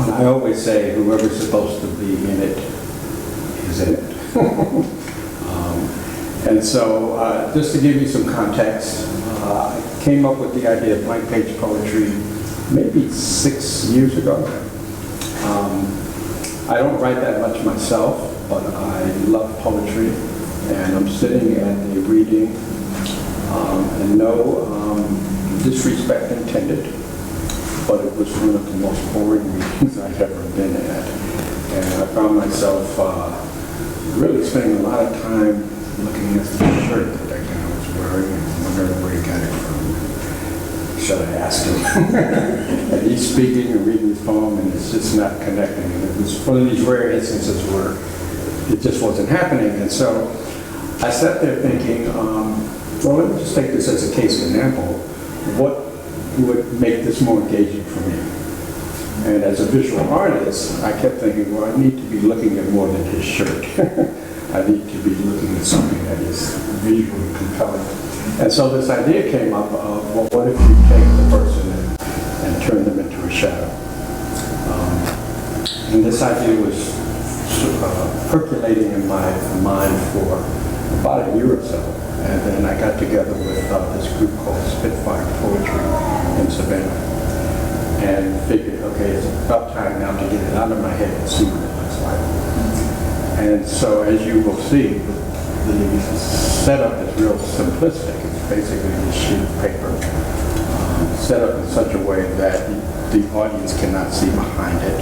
Well, I always say whoever's supposed to be in it is in it. And so, just to give you some context, I came up with the idea of blank page poetry maybe 6 years ago. I don't write that much myself, but I love poetry, and I'm sitting at a reading, and no disrespect intended, but it was one of the most boring readings I've ever been at. And I found myself really spending a lot of time looking at the shirt that that guy was wearing and wondering where he got it from. Should I ask him? And he's speaking and reading his poem, and it's just not connecting. And it was one of these rare instances where it just wasn't happening. And so I sat there thinking, well, let me just take this as a case example. What would make this more engaging for me? And as a visual artist, I kept thinking, well, I need to be looking at more than his shirt. I need to be looking at something that is visually compelling. And so this idea came up of, well, what if you take the person and turn them into a shadow? And this idea was percolating in my mind for about a year or so. And then I got together with this group called Spitfire Poetry in Savannah and figured, okay, it's about time now to get it out of my head and see what it looks like. And so as you will see, the setup is real simplistic. It's basically a sheet of paper set up in such a way that the audience cannot see behind it.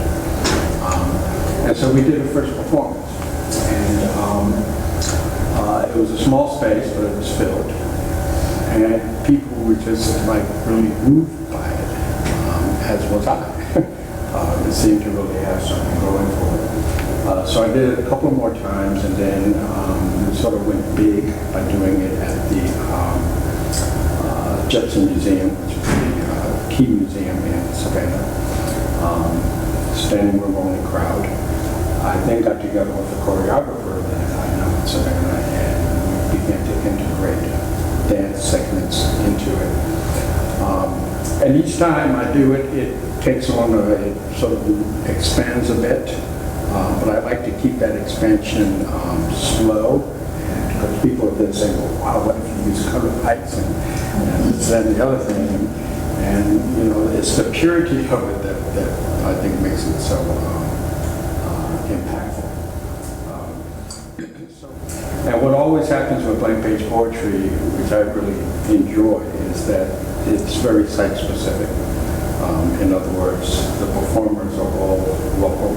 And so we did a first performance. And it was a small space, but it was filled. And people were just like really moved by it, as was I. It seemed to really have something going for it. So I did it a couple more times, and then we sort of went big by doing it at the Judson Museum, which is the key museum in Savannah. Standing room only crowd. I then got together with a choreographer that I know in Savannah, and we began to integrate dance segments into it. And each time I do it, it takes on it sort of expands a bit. But I like to keep that expansion slow, because people have been saying, well, wow, what if you use colored lights and this, that, and the other thing. And you know, it's the purity of it that I think makes it so impactful. And what always happens with blank page poetry, which I really enjoy, is that it's very site specific. In other words, the performers are all local.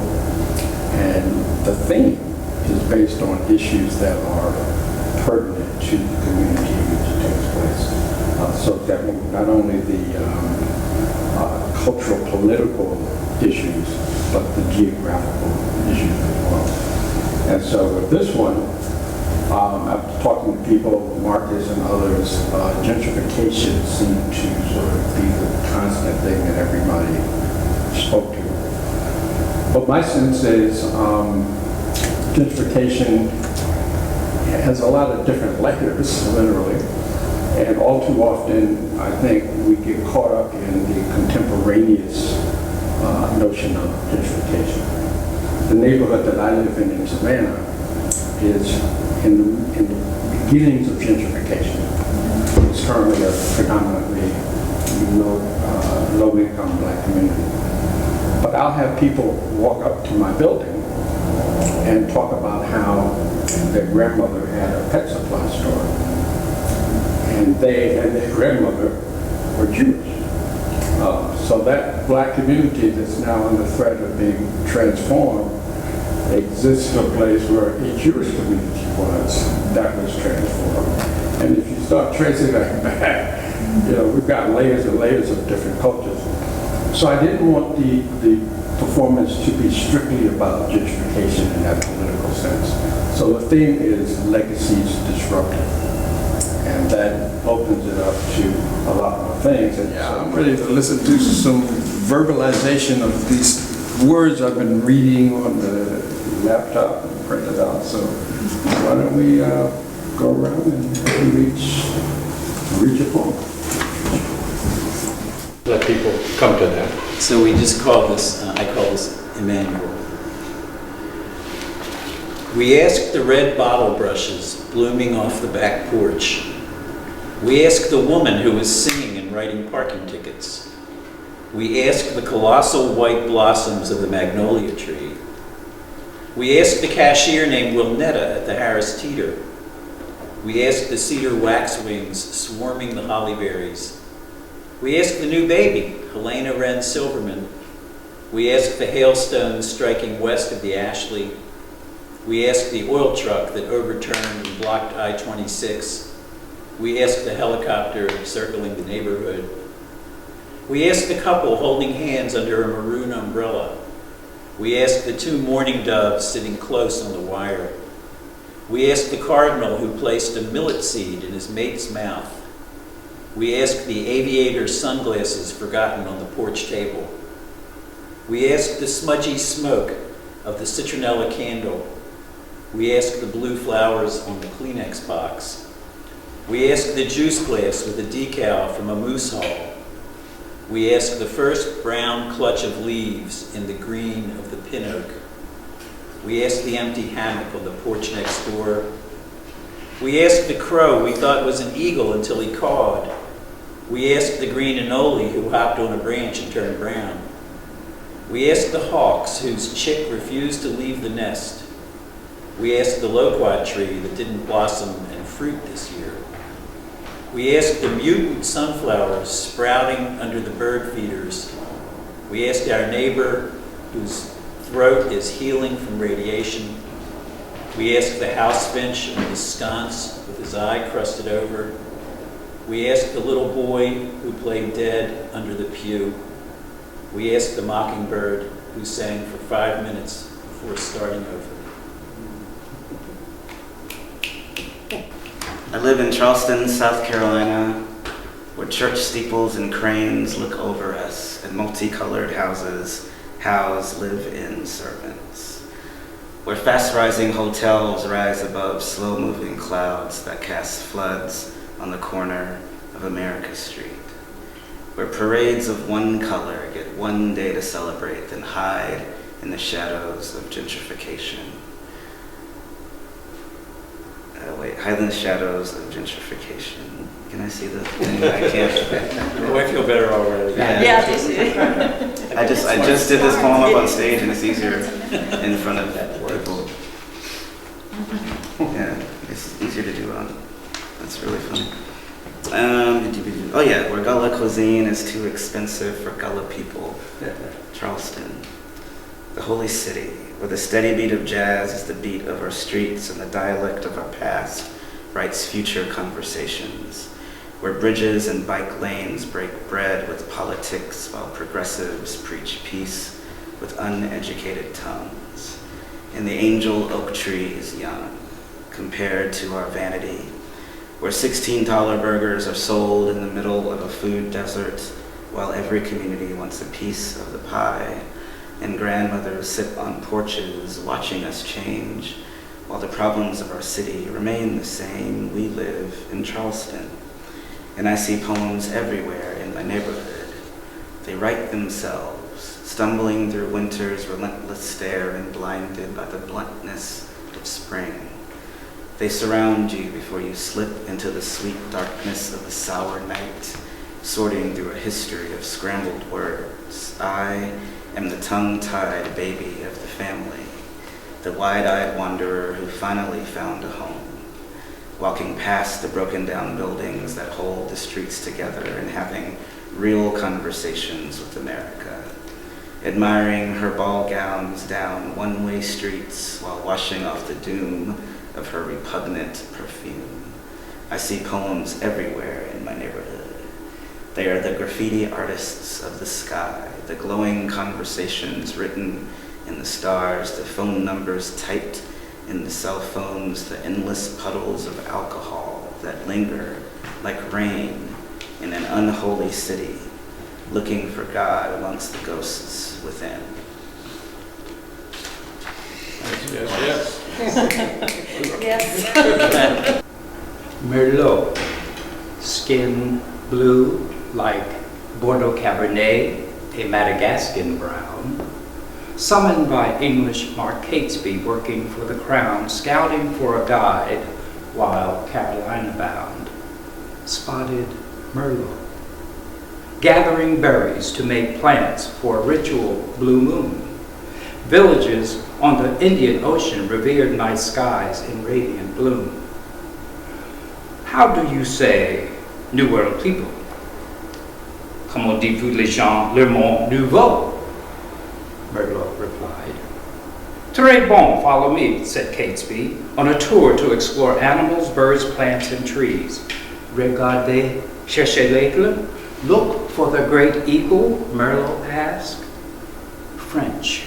And the theme is based on issues that are pertinent to the community in which it takes place. So that not only the cultural, political issues, but the geographical issues as well. And so with this one, after talking to people, Marcus and others, gentrification seemed to sort of be the constant thing that everybody spoke to. But my sense is gentrification has a lot of different layers, literally, and all too often I think we get caught up in the contemporaneous notion of gentrification. The neighborhood that I live in Savannah is in the beginnings of gentrification. It's currently a predominantly low-income black community. But I'll have people walk up to my building and talk about how their grandmother had a pet supply store. And they and their grandmother were Jewish. So that black community that's now on the threat of being transformed exists in a place where a Jewish community was that was transformed. And if you start tracing that back, you know, we've got layers and layers of different cultures. So I didn't want the performance to be strictly about gentrification in that political sense. So the theme is Legacies Disrupted. And that opens it up to a lot more things. And yeah, I'm ready to listen to some verbalization of these words I've been reading on the laptop and printed out. So why don't we go around and reach a poem. let people come to that. So we just call this, I call this Emmanuel. We ask the red bottle brushes blooming off the back porch. We ask the woman who is singing and writing parking tickets. We ask the colossal white blossoms of the magnolia tree. We ask the cashier named Wilnetta at the Harris Teeter. We ask the cedar waxwings swarming the hollyberries. We ask the new baby, Helena Wren Silverman. We ask the hailstones striking west of the Ashley. We ask the oil truck that overturned and blocked I-26. We ask the helicopter circling the neighborhood. We ask the couple holding hands under a maroon umbrella. We ask the two mourning doves sitting close on the wire. We ask the cardinal who placed a millet seed in his mate's mouth. We ask the aviator's sunglasses forgotten on the porch table. We ask the smudgy smoke of the citronella candle. We ask the blue flowers on the Kleenex box. We ask the juice glass with a decal from a moose hall. We ask the first brown clutch of leaves in the green of the pin oak. We ask the empty hammock on the porch next door. We ask the crow we thought was an eagle until he cawed. We ask the green anole who hopped on a branch and turned brown. We ask the hawks whose chick refused to leave the nest. We ask the loquat tree that didn't blossom and fruit this year. We ask the mutant sunflowers sprouting under the bird feeders. We ask our neighbor whose throat is healing from radiation. We ask the house finch in the sconce with his eye crusted over. We ask the little boy who played dead under the pew. We ask the mockingbird who sang for 5 minutes before starting over. I live in Charleston, South Carolina, where church steeples and cranes look over us, and multicolored houses house live-in servants, where fast-rising hotels rise above slow-moving clouds that cast floods on the corner of America Street, where parades of one color get one day to celebrate, then hide in the shadows of gentrification. Hide in the shadows of gentrification. Can I see the thing? I can't. Oh, I feel better already. Yeah, I just did this poem up on stage, and it's easier in front of people. Yeah, it's easier to do on. That's really funny. Oh yeah, where Gullah cuisine is too expensive for Gullah people. Charleston, the holy city, where the steady beat of jazz is the beat of our streets and the dialect of our past writes future conversations, where bridges and bike lanes break bread with politics while progressives preach peace with uneducated tongues. And the angel oak tree is young compared to our vanity, where $16 burgers are sold in the middle of a food desert while every community wants a piece of the pie. And grandmothers sit on porches watching us change, while the problems of our city remain the same. We live in Charleston, and I see poems everywhere in my neighborhood. They write themselves, stumbling through winter's relentless stare and blinded by the bluntness of spring. They surround you before you slip into the sweet darkness of the sour night, sorting through a history of scrambled words. I am the tongue-tied baby of the family, the wide-eyed wanderer who finally found a home, walking past the broken-down buildings that hold the streets together and having real conversations with America, admiring her ball gowns down one-way streets while washing off the doom of her repugnant perfume. I see poems everywhere in my neighborhood. They are the graffiti artists of the sky, the glowing conversations written in the stars, the phone numbers typed in the cell phones, the endless puddles of alcohol that linger like rain in an unholy city, looking for God amongst the ghosts within. Yes. Merlot, skin blue like Bordeaux Cabernet, a Madagascan brown, summoned by English Mark Catesby working for the Crown, scouting for a guide while Carolina bound, spotted Merlot, gathering berries to make plants for a ritual blue moon. Villages on the Indian Ocean revered night skies in radiant bloom. How do you say, New World people? Comment dites-vous les gens le monde nouveau? Merlot replied. Très bon, follow me, said Catesby, on a tour to explore animals, birds, plants, and trees. Regardez, cherchez l'aigle. Look for the great eagle, Merlot asked. French,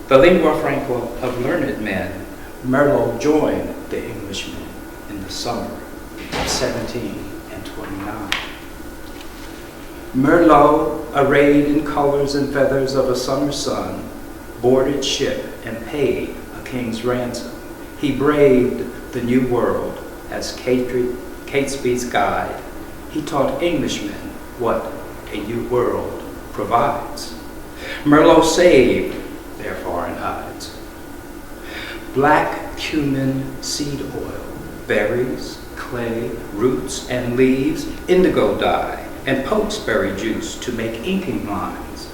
the lingua franca of learned men, Merlot joined the Englishmen in the summer of 1729. Merlot, arrayed in colors and feathers of a summer sun, boarded ship and paid a king's ransom. He braved the new world as Catesby's guide. He taught Englishmen what a new world provides. Merlot saved their foreign hides. Black cumin seed oil, berries, clay, roots, and leaves, indigo dye, and pokeberry juice to make inking lines.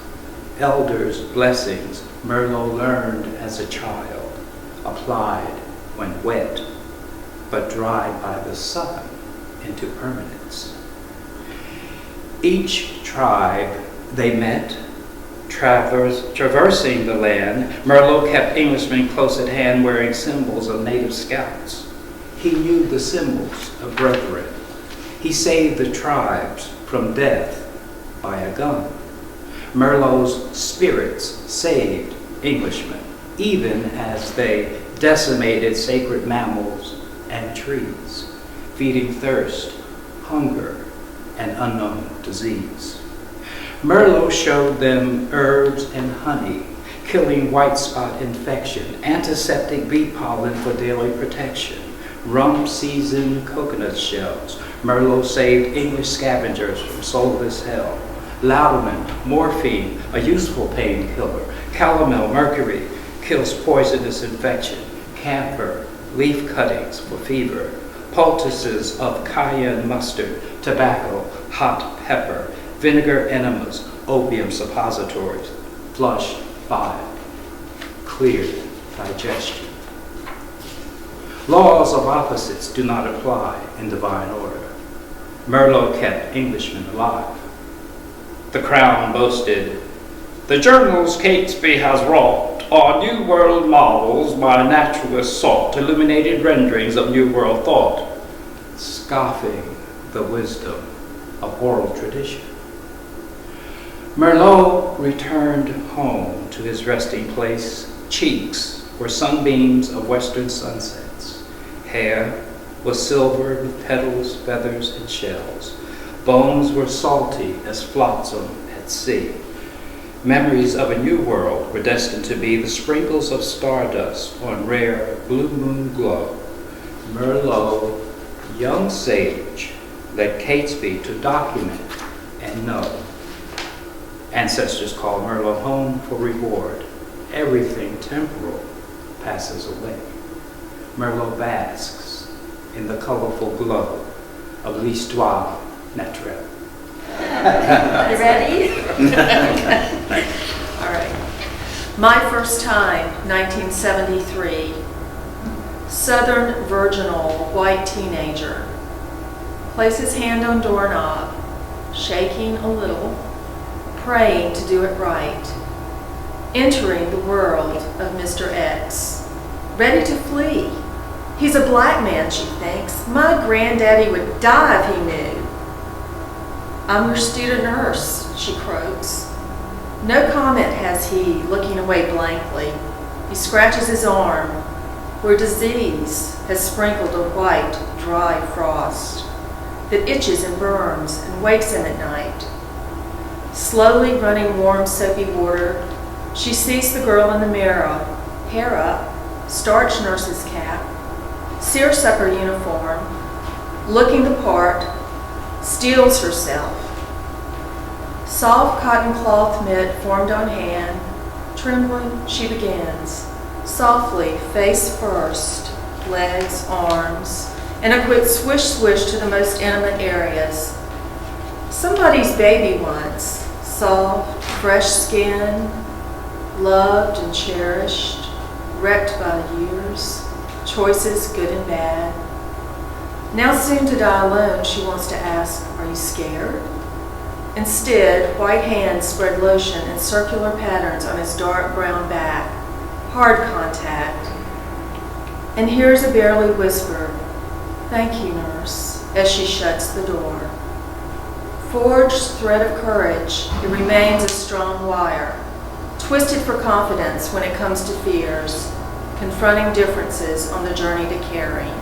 Elders' blessings Merlot learned as a child, applied when wet, but dried by the sun into permanence. Each tribe they met, traversing the land, Merlot kept Englishmen close at hand wearing symbols of native scouts. He knew the symbols of brethren. He saved the tribes from death by a gun. Merlot's spirits saved Englishmen, even as they decimated sacred mammals and trees, feeding thirst, hunger, and unknown disease. Merlot showed them herbs and honey, killing white spot infection, antiseptic bee pollen for daily protection, rum-seasoned coconut shells. Merlot saved English scavengers from soulless hell. Laudanum, morphine, a useful painkiller. Calomel, mercury, kills poisonous infection. Camphor, leaf cuttings for fever. Poultices of cayenne mustard, tobacco, hot pepper, vinegar enemas, opium suppositories, flush bile, clear digestion. Laws of opposites do not apply in divine order. Merlot kept Englishmen alive. The Crown boasted, "The journals Catesby has wrought are New World marvels by naturalists sought, illuminated renderings of New World thought," scoffing the wisdom of oral tradition. Merlot returned home to his resting place. Cheeks were sunbeams of western sunsets. Hair was silvered with petals, feathers, and shells. Bones were salty as flotsam at sea. Memories of a new world were destined to be the sprinkles of stardust on rare blue moon glow. Merlot, young sage, led Catesby to document and know. Ancestors call Merlot home for reward. Everything temporal passes away. Merlot basks in the colorful glow of l'histoire naturelle. You ready? All right. My first time, 1973. Southern virginal white teenager. Places hand on doorknob, shaking a little, praying to do it right. Entering the world of Mr. X. Ready to flee. He's a black man, she thinks. My granddaddy would die if he knew. I'm your student nurse, she croaks. No comment has he, looking away blankly. He scratches his arm, where disease has sprinkled a white, dry frost that itches and burns and wakes him at night. Slowly running warm, soapy water, she sees the girl in the mirror, hair up, starched nurse's cap, seersucker uniform, looking the part, steels herself. Soft cotton cloth mitt formed on hand, trembling she begins, softly face first, legs, arms, and a quick swish swish to the most intimate areas. Somebody's baby once, soft, fresh skin, loved and cherished, wrecked by the years, choices good and bad. Now soon to die alone, she wants to ask, are you scared? Instead, white hands spread lotion in circular patterns on his dark brown back, hard contact. And hears a barely whisper, thank you, nurse, as she shuts the door. Forged thread of courage, it remains a strong wire, twisted for confidence when it comes to fears, confronting differences on the journey to caring.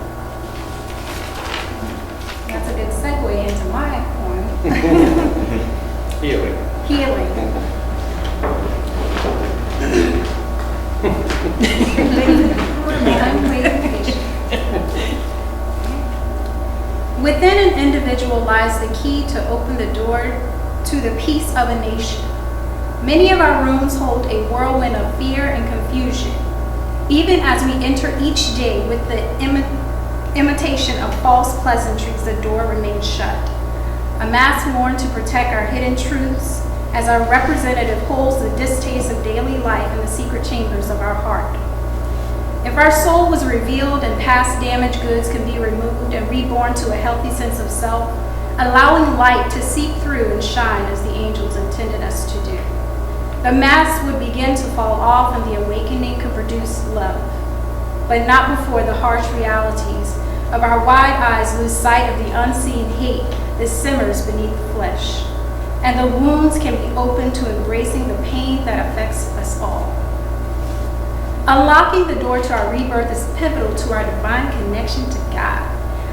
That's a good segue into my poem. Healing. Healing. Within an individual lies the key to open the door to the peace of a nation. Many of our rooms hold a whirlwind of fear and confusion, even as we enter each day with the imitation of false pleasantries, the door remains shut. A mask worn to protect our hidden truths, as our representative holds the distaste of daily life in the secret chambers of our heart. If our soul was revealed and past damaged goods can be removed and reborn to a healthy sense of self, allowing light to seep through and shine as the angels intended us to do, the mask would begin to fall off and the awakening could produce love, but not before the harsh realities of our wide eyes lose sight of the unseen hate that simmers beneath the flesh, and the wounds can be opened to embracing the pain that affects us all. Unlocking the door to our rebirth is pivotal to our divine connection to God,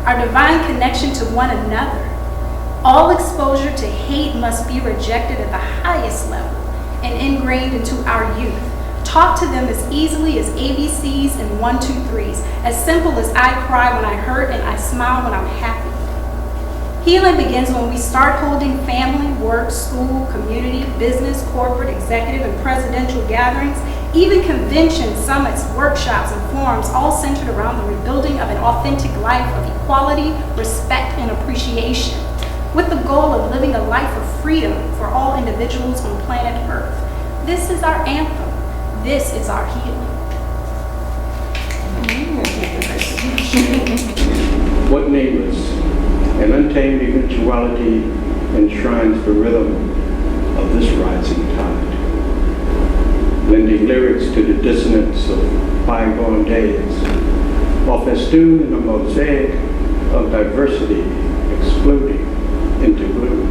our divine connection to one another. All exposure to hate must be rejected at the highest level and ingrained into our youth, taught to them as easily as ABCs and 1, 2, 3s, as simple as I cry when I hurt and I smile when I'm happy. Healing begins when we start holding family, work, school, community, business, corporate, executive, and presidential gatherings, even conventions, summits, workshops, and forums, all centered around the rebuilding of an authentic life of equality, respect, and appreciation, with the goal of living a life of freedom for all individuals on planet Earth. This is our anthem. This is our healing. What nameless and untamed eventuality enshrines the rhythm of this rising tide, blending lyrics to the dissonance of bygone days, while festooned in a mosaic of diversity exploding into blue.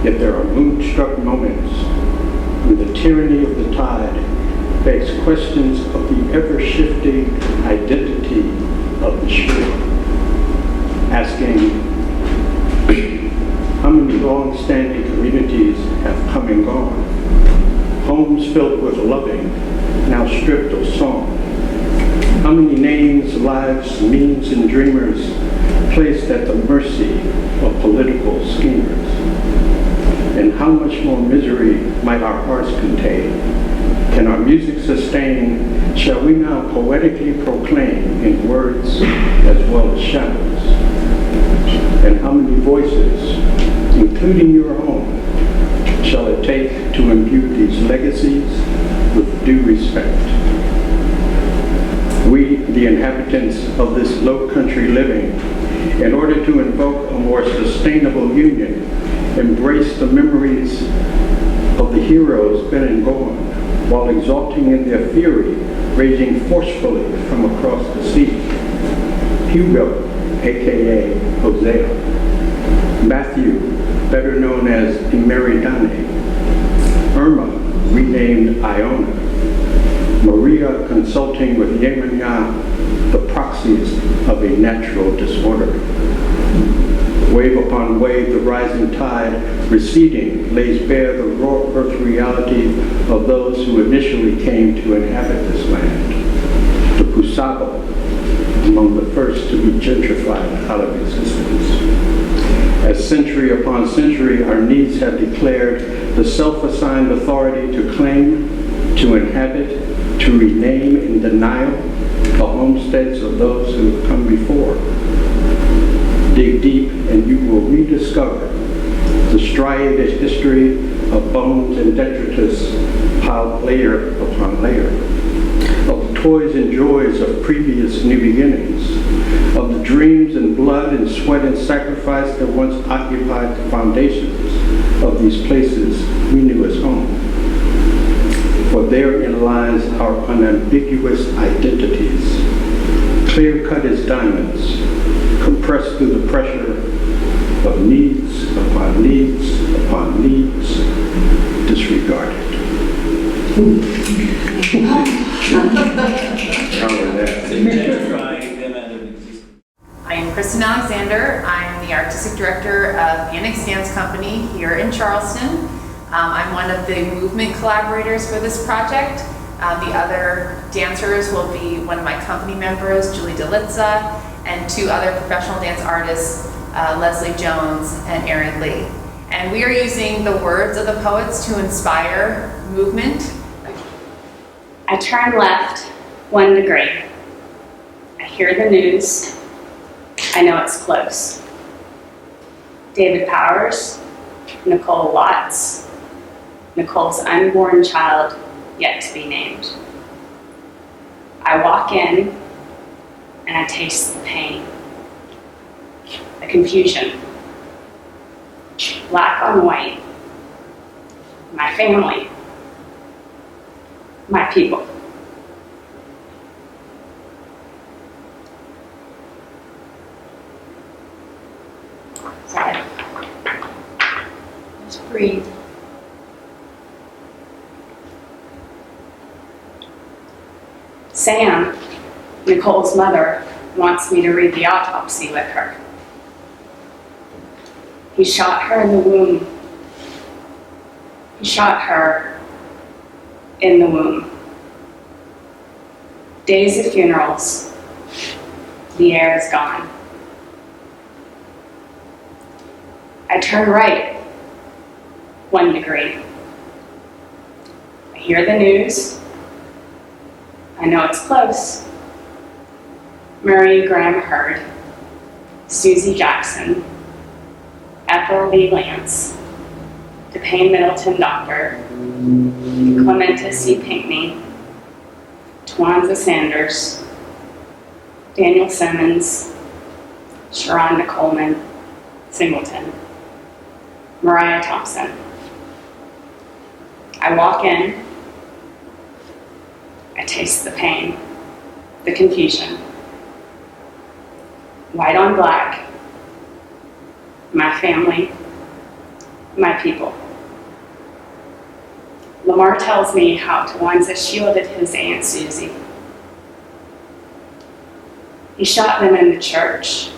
Yet there are moonstruck moments when the tyranny of the tide begs questions of the ever-shifting identity of the shore, asking how many long-standing communities have come and gone, homes filled with loving, now stripped of song. How many names, lives, means, and dreamers placed at the mercy of political schemers? And how much more misery might our hearts contain? Can our music sustain? Shall we now poetically proclaim in words as well as shadows? And how many voices, including your own, shall it take to imbue these legacies with due respect? We, the inhabitants of this low country living, in order to invoke a more sustainable union, embrace the memories of the heroes been and gone, while exulting in their fury, raging forcefully from across the sea. Hugo, aka Hosea. Matthew, better known as Emeridane. Irma, renamed Iona. Maria, consulting with Yemenia, the proxies of a natural disorder. Wave upon wave, the rising tide, receding, lays bare the raw earth reality of those who initially came to inhabit this land. The Pusabo, among the first to be gentrified out of existence. As century upon century, our needs have declared the self-assigned authority to claim, to inhabit, to rename in denial the homesteads of those who have come before. Dig deep and you will rediscover the striated history of bones and detritus piled layer upon layer, of the toys and joys of previous new beginnings, of the dreams and blood and sweat and sacrifice that once occupied the foundations of these places we knew as home. For therein lies our unambiguous identities, clear-cut as diamonds, compressed through the pressure of needs upon needs upon needs, disregarded. I am Kristen Alexander. I'm the Artistic Director of Annex Dance Company here in Charleston. I'm one of the movement collaborators for this project. The other dancers will be one of my company members, Julie DeLitza, and two other professional dance artists, Leslie Jones and Erin Lee. And we are using the words of the poets to inspire movement. I turn left 1 degree. I hear the news. I know it's close. David Powers, Nicole Watts, Nicole's unborn child yet to be named. I walk in and I taste the pain, the confusion, black on white, my family, my people. Sorry. Just breathe. Sam, Nicole's mother, wants me to read the autopsy with her. He shot her in the womb. He shot her in the womb. Days of funerals. The air is gone. I turn right 1 degree. I hear the news. I know it's close. Murray Graham Hurd, Susie Jackson, Ethel Lee Lance, DePayne Middleton Doctor, Clementa C. Pinckney, Twanza Sanders, Daniel Simmons, Sharonda Coleman, Singleton, Mariah Thompson. I walk in, I taste the pain, the confusion. White on black, my family, my people. Lamar tells me how Twanza shielded his Aunt Susie. He shot them in the church.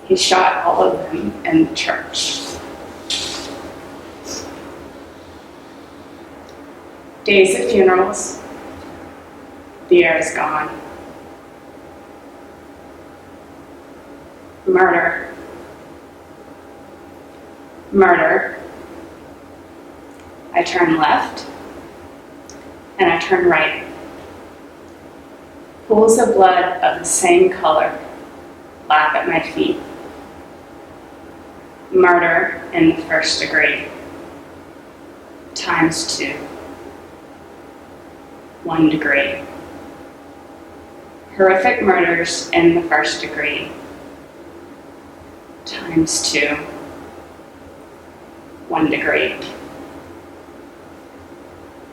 He shot all of them in the church. Days of funerals, the air is gone. Murder. Murder. I turn left and I turn right. Pools of blood of the same color lap at my feet. Murder in the 1st degree. Times 2. 1 degree. Horrific murders in the 1st degree. Times 2. 1 degree.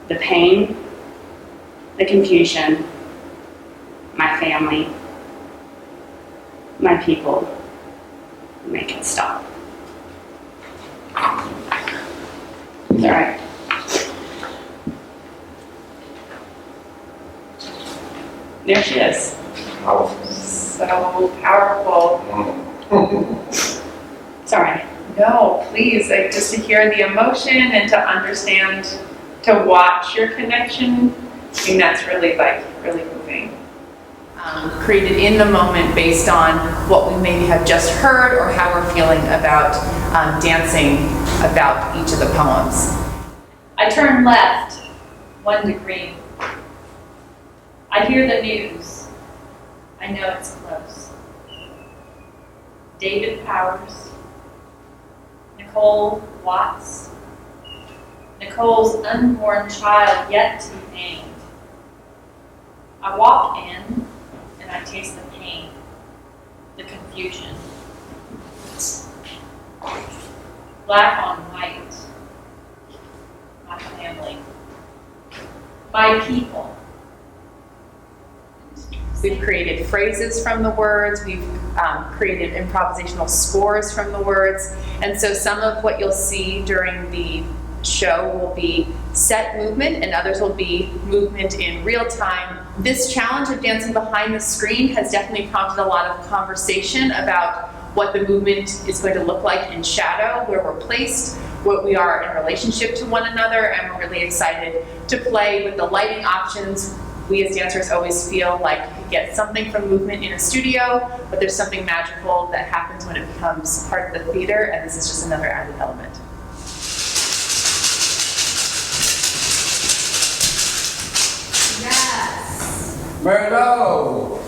The pain, the confusion, my family, my people, make it stop. It's all right. There she is. So powerful. Sorry. No, please, like, just to hear the emotion and to understand, to watch your connection, I think that's really, like, really moving. created in the moment based on what we maybe have just heard or how we're feeling about dancing about each of the poems. I turn left 1 degree. I hear the news. I know it's close. David Powers, Nicole Watts, Nicole's unborn child yet to be named. I walk in and I taste the pain, the confusion. Black on white. My family. My people. We've created phrases from the words, we've created improvisational scores from the words, and so some of what you'll see during the show will be set movement and others will be movement in real time. This challenge of dancing behind the screen has definitely prompted a lot of conversation about what the movement is going to look like in shadow, where we're placed, what we are in relationship to one another, and we're really excited to play with the lighting options. We as dancers always feel like you get something from movement in a studio, but there's something magical that happens when it becomes part of the theater, and this is just another added element. Merlot,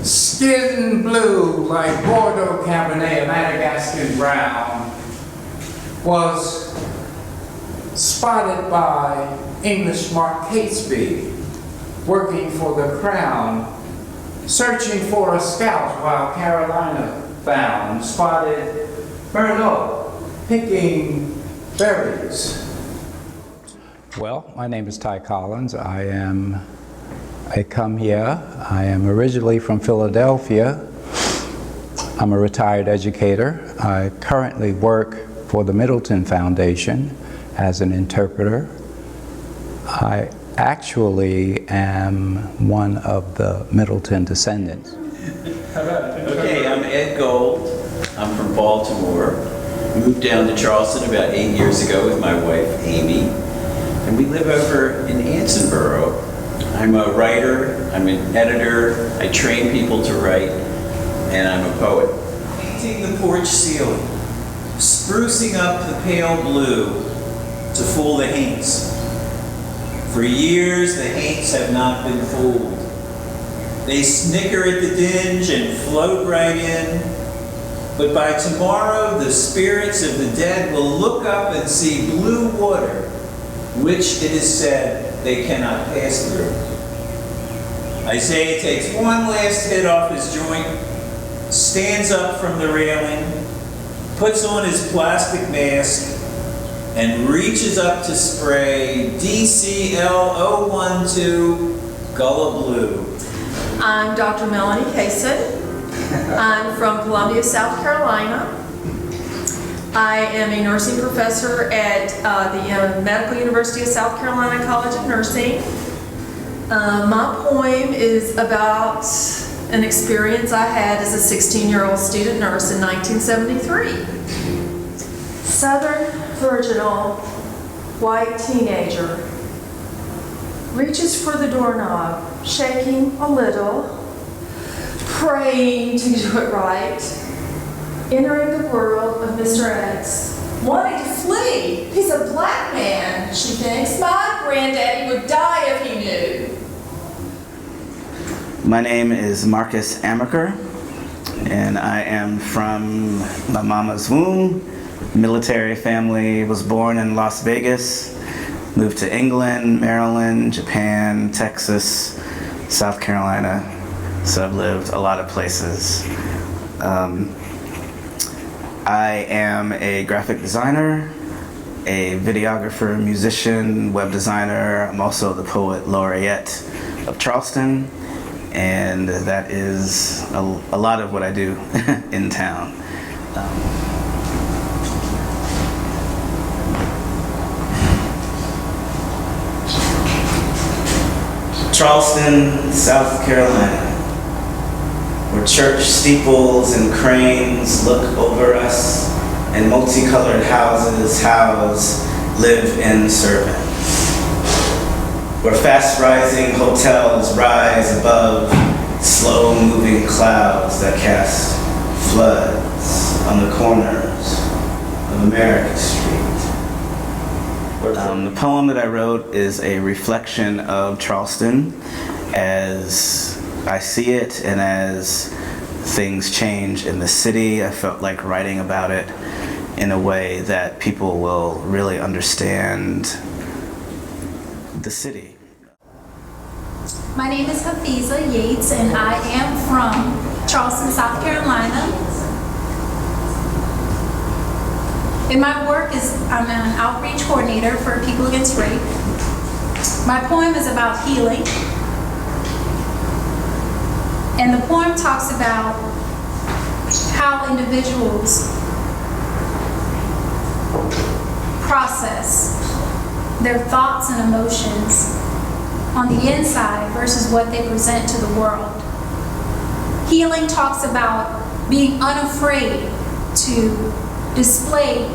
skin blue like Bordeaux Cabernet, Madagascar brown, was spotted by English Mark Catesby, working for the Crown, searching for a scout while Carolina found, spotted Merlot picking berries. Well, my name is Ty Collins. I come here. I am originally from Philadelphia. I'm a retired educator. I currently work for the Middleton Foundation as an interpreter. I actually am one of the Middleton descendants. Okay, I'm Ed Gold. I'm from Baltimore. Moved down to Charleston about 8 years ago with my wife, Amy. And we live over in Ansonboro. I'm a writer, I'm an editor, I train people to write, and I'm a poet. Painting the porch ceiling, sprucing up the pale blue to fool the haints. For years the haints have not been fooled. They snicker at the dinge and float right in, but by tomorrow the spirits of the dead will look up and see blue water, which it is said they cannot pass through. Isaiah takes one last hit off his joint, stands up from the railing, puts on his plastic mask, and reaches up to spray DCL012 Gullah Blue. I'm Dr. Melanie Kaysen. I'm from Columbia, South Carolina. I am a nursing professor at the Medical University of South Carolina College of Nursing. My poem is about an experience I had as a 16-year-old student nurse in 1973. Southern virginal white teenager reaches for the doorknob, shaking a little, praying to do it right, entering the world of Mr. X, wanting to flee. He's a black man, she thinks. My granddaddy would die if he knew. My name is Marcus Amaker, and I am from my mama's womb. Military family, was born in Las Vegas, moved to England, Maryland, Japan, Texas, South Carolina. So I've lived a lot of places. I am a graphic designer, a videographer, musician, web designer. I'm also the poet laureate of Charleston, and that is a lot of what I do in town. Charleston, South Carolina, where church steeples and cranes look over us and multicolored houses house live-in servants, where fast-rising hotels rise above slow-moving clouds that cast floods on the corners of America Street. The poem that I wrote is a reflection of Charleston as I see it and as things change in the city. I felt like writing about it in a way that people will really understand the city. My name is Hafiza Yates, and I am from Charleston, South Carolina. In my work I'm an outreach coordinator for People Against Rape. My poem is about healing. And the poem talks about how individuals process their thoughts and emotions on the inside versus what they present to the world. Healing talks about being unafraid to display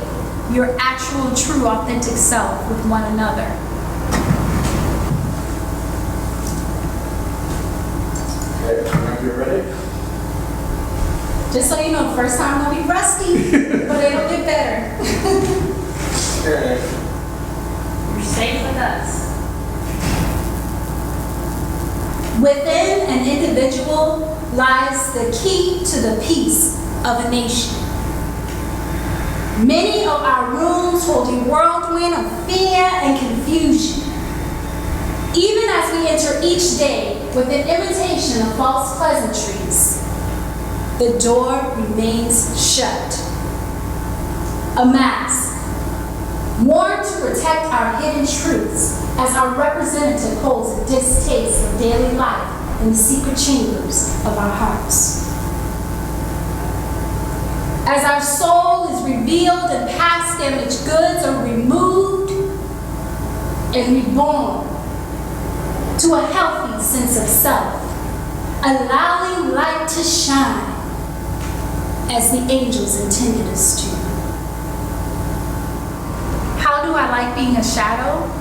your actual, true, authentic self with one another. Okay, whenever you're ready. Just so you know, the first time will be rusty, but it'll get better. Okay. You're safe with us. Within an individual lies the key to the peace of a nation. Many of our rooms hold a whirlwind of fear and confusion. Even as we enter each day with an imitation of false pleasantries, the door remains shut. A mask, worn to protect our hidden truths, as our representative holds a distaste of daily life in the secret chambers of our hearts. As our soul is revealed and past damaged goods are removed and reborn to a healthy sense of self, allowing light to shine as the angels intended us to. How do I like being a shadow?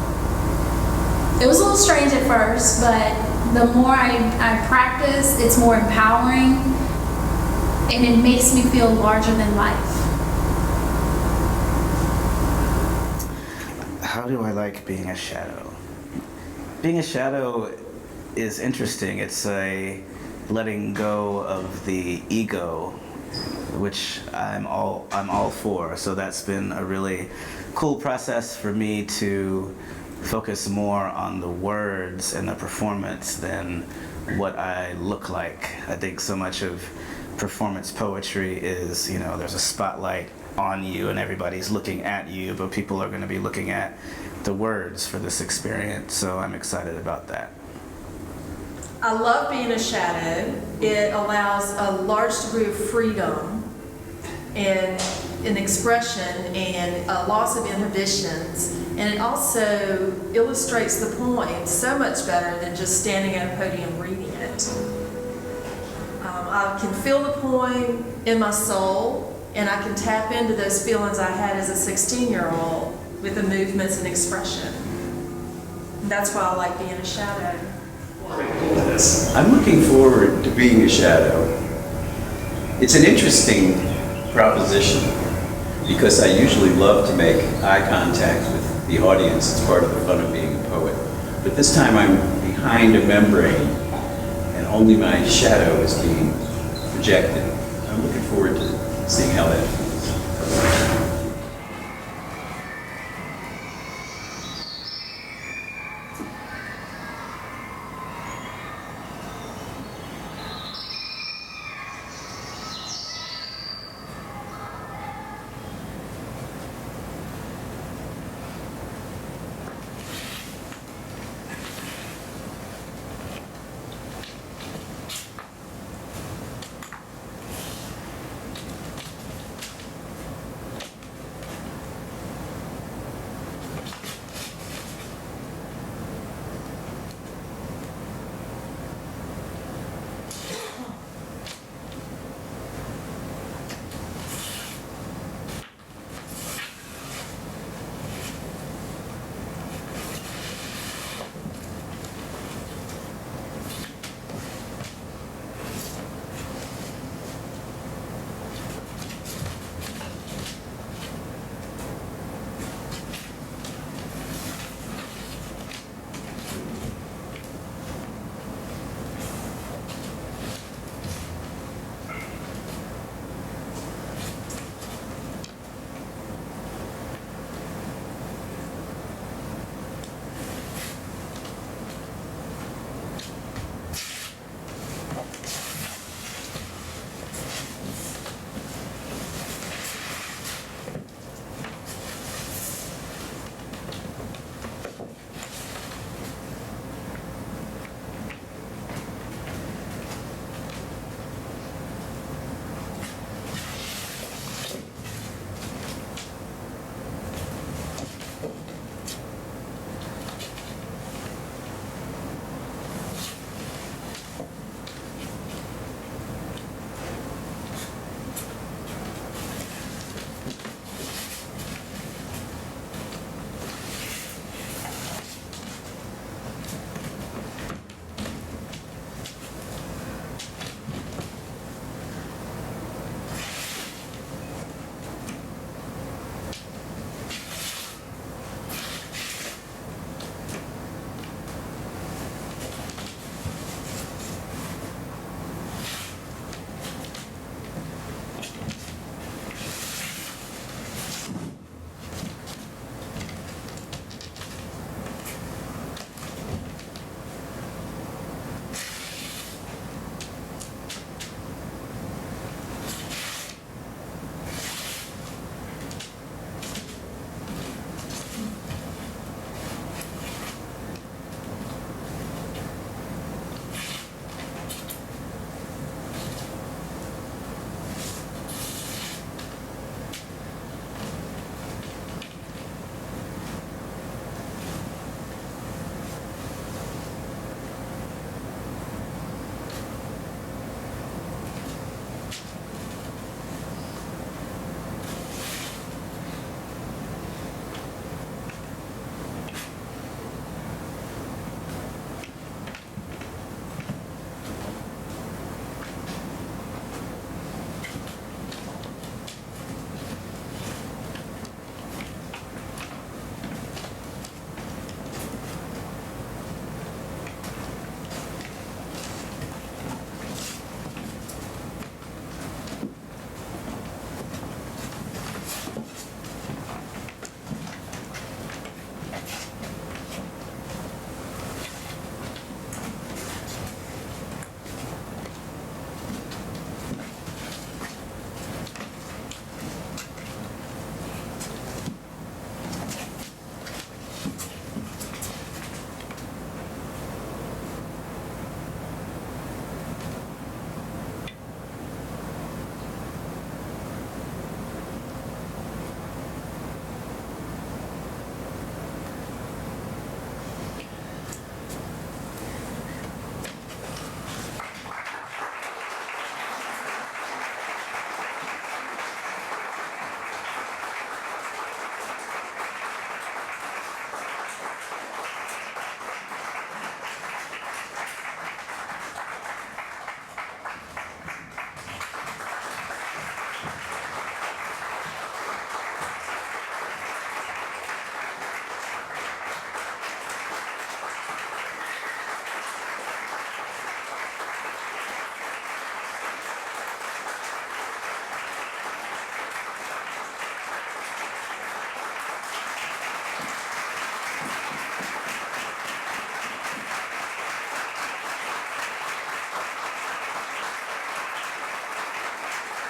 It was a little strange at first, but the more I practice, it's more empowering, and it makes me feel larger than life. How do I like being a shadow? Being a shadow is interesting. It's a letting go of the ego, which I'm all for. So that's been a really cool process for me to focus more on the words and the performance than what I look like. I think so much of performance poetry is, there's a spotlight on you and everybody's looking at you, but people are going to be looking at the words for this experience. So I'm excited about that. I love being a shadow. It allows a large degree of freedom and an expression and a loss of inhibitions. And it also illustrates the point so much better than just standing at a podium reading it. I can feel the poem in my soul, and I can tap into those feelings I had as a 16-year-old with the movements and expression. That's why I like being a shadow. I'm looking forward to being a shadow. It's an interesting proposition because I usually love to make eye contact with the audience. It's part of the fun of being a poet. But this time I'm behind a membrane and only my shadow is being projected. I'm looking forward to seeing how that